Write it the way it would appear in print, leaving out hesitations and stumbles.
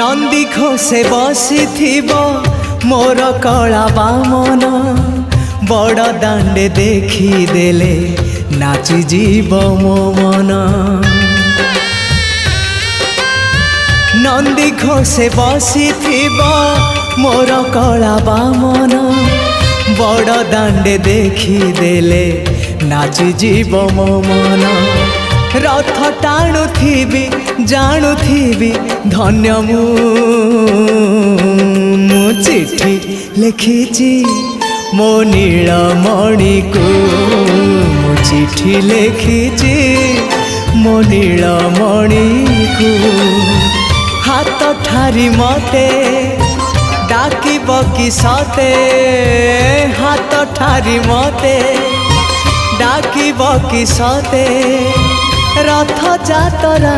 नंदी घोषे बसी मोर कला बामन बड़ दांडे देखी देले नाची जीव मो मन। नंदी घोषे बसी मोर कला बामन बड़ दांडे देखी देले नाची जीव मो मन। रथ टाणुथिबी जाणुथिबी धन्य मु चिट्ठी लिखिची मो नीलमणि को मु चिट्ठी लिखिची मो नीलमणि को। हाथ ठारी मते डाकिब कि सते हाथ ठारी मते डाकिब कि सते रथ जातरा।